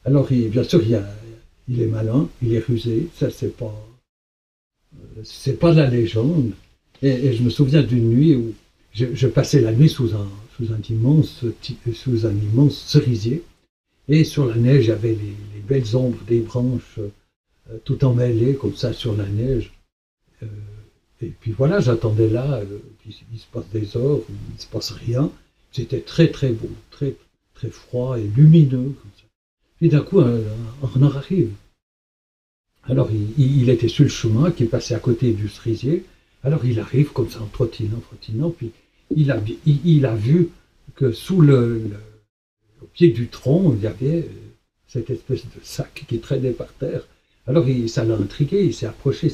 Alors, bien sûr, il est malin, il est rusé, ça c'est pas de la légende. Et je me souviens d'une nuit où je passais la nuit sous un immense cerisier, et sur la neige, il y avait les belles ombres des branches tout emmêlées comme ça sur la neige. Euh, et puis voilà, j'attendais là, puis il se passe des heures, il ne se passe rien. C'était très très beau, très très froid et lumineux comme ça. Puis d'un coup, un renard arrive. Alors il était sur le chemin qui passait à côté du cerisier. Alors il arrive comme ça en trottinant, puis il a vu que au pied du tronc, il y avait cette espèce de sac qui traînait par terre. Alors ça l'a intrigué, il s'est approché,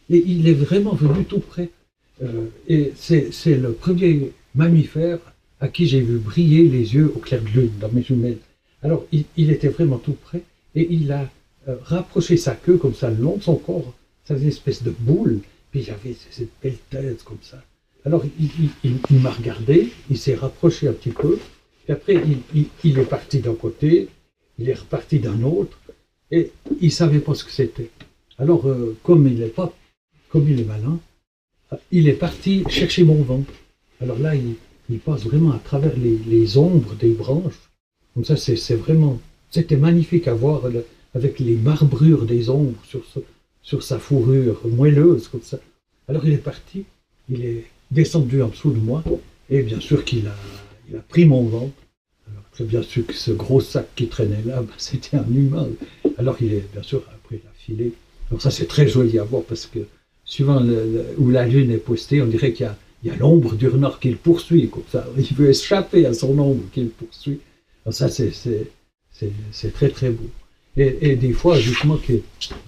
et il est vraiment venu tout près. Et c'est le premier mammifère à qui j'ai vu briller les yeux au clair de lune dans mes jumelles. Alors il était vraiment tout près, et il a rapproché sa queue comme ça, le long de son corps, ça faisait une espèce de boule, puis il y avait cette belle tête comme ça. Alors il m'a regardé, il s'est rapproché un petit peu, et après il est parti d'un côté, il est reparti d'un autre, et il ne savait pas ce que c'était. Alors comme il est malin, il est parti chercher mon vent. Alors là, il passe vraiment à travers les ombres des branches. Comme ça, c'était magnifique à voir avec les marbrures des ombres sur sa fourrure moelleuse comme ça. Alors il est parti, il est descendu en dessous de moi, et bien sûr il a pris mon ventre. Alors très bien sûr que ce gros sac qui traînait là, c'était un humain. Alors bien sûr, après il a filé. Alors ça c'est très joli à voir parce que suivant où la lune est postée, on dirait qu'il y a l'ombre du renard qui le poursuit, comme ça. Il veut échapper à son ombre qui le poursuit. Alors ça c'est très très beau. Et des fois, justement,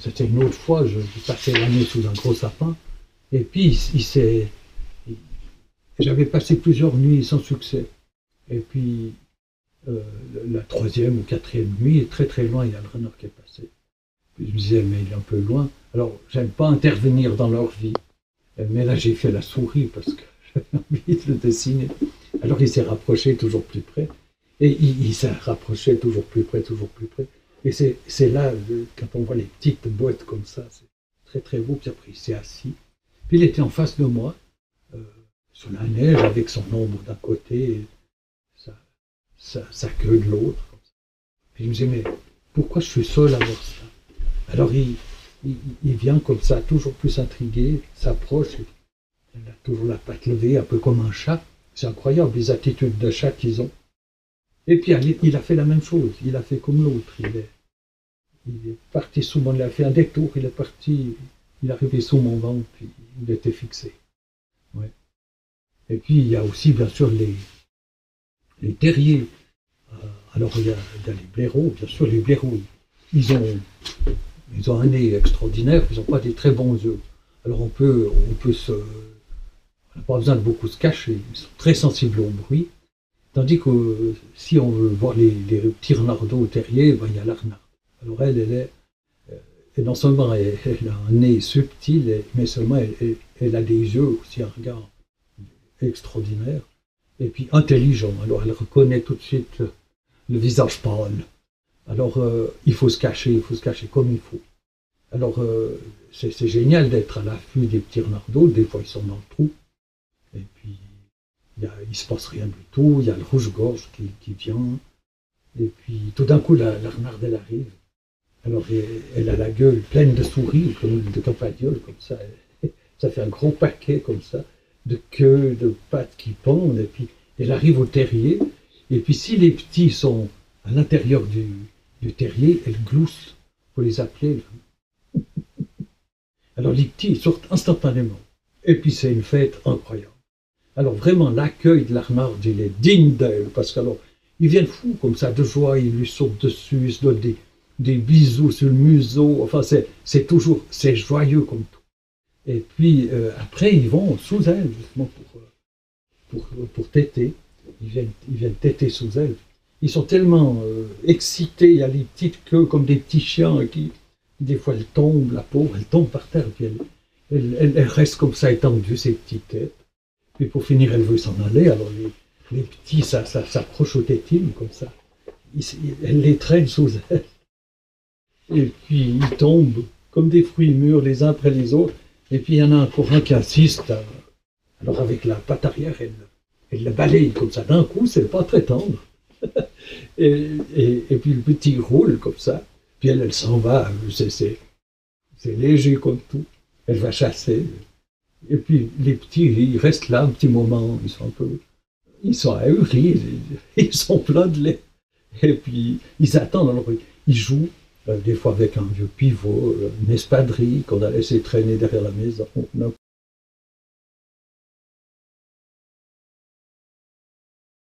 c'était une autre fois, je passais la nuit sous un gros sapin, et puis j'avais passé plusieurs nuits sans succès. Et puis, la troisième ou quatrième nuit, très très loin, il y a le renard qui est passé. Puis je me disais, mais il est un peu loin. Alors, j'aime pas intervenir dans leur vie. Mais là, j'ai fait la souris parce que j'avais envie de le dessiner. Alors, il s'est rapproché toujours plus près. Et il s'est rapproché toujours plus près, toujours plus près. Et c'est là, quand on voit les petites boîtes comme ça, c'est très très beau. Puis après, il s'est assis. Puis il était en face de moi, sur la neige, avec son ombre d'un côté, et sa queue de l'autre. Puis je me disais, mais pourquoi je suis seul à voir ça? Alors il vient comme ça, toujours plus intrigué, s'approche, il a toujours la patte levée, un peu comme un chat. C'est incroyable les attitudes de chat qu'ils ont. Et puis il a fait la même chose, il a fait comme l'autre. Il est parti il a fait un détour, il est arrivé sous mon ventre, puis il était fixé. Ouais. Et puis il y a aussi bien sûr les terriers. Alors il y a les blaireaux, bien sûr les blaireaux, ils ont un nez extraordinaire, ils n'ont pas des très bons yeux. Alors on n'a pas besoin de beaucoup se cacher, ils sont très sensibles au bruit. Tandis que si on veut voir les petits renardeaux terriers, ben, il y a la renarde. Alors et non seulement elle a un nez subtil, mais seulement elle a des yeux aussi, un regard extraordinaire, et puis intelligent. Alors elle reconnaît tout de suite le visage pâle. Alors il faut se cacher comme il faut. Alors c'est génial d'être à l'affût des petits renardeaux, des fois ils sont dans le trou, et puis il ne se passe rien du tout, il y a le rouge-gorge qui vient, et puis tout d'un coup la renarde elle arrive. Alors elle a la gueule pleine de souris, comme de campagnols, comme ça. Ça fait un gros paquet comme ça, de queues, de pattes qui pendent, et puis elle arrive au terrier, et puis si les petits sont à l'intérieur du terrier, elle glousse, il faut les appeler. Alors les petits sortent instantanément, et puis c'est une fête incroyable. Alors vraiment, l'accueil de la renarde, il est digne d'elle, parce qu'alors, ils viennent fous comme ça, de joie, ils lui sautent dessus, ils se donnent des bisous sur le museau, enfin c'est joyeux comme tout. Et puis après, ils vont sous elle, justement, pour téter, ils viennent téter sous elle. Ils sont tellement excités, il y a les petites queues comme des petits chiens qui, des fois, elle tombe, la pauvre, elle tombe par terre, puis elle reste comme ça étendue, ses petites têtes. Puis pour finir, elle veut s'en aller, alors les petits s'approchent aux tétines, comme ça. elle les traîne sous elle. Et puis ils tombent comme des fruits mûrs les uns après les autres. Et puis il y en a encore un qui insiste. Alors avec la patte arrière, elle la balaye comme ça. D'un coup, c'est pas très tendre. Et puis le petit roule comme ça. Puis elle s'en va. C'est léger comme tout. Elle va chasser. Et puis les petits, ils restent là un petit moment. Ils sont ahuris. Ils sont pleins de lait. Et puis ils attendent. Alors ils jouent. Des fois avec un vieux pivot, une espadrille qu'on a laissé traîner derrière la maison,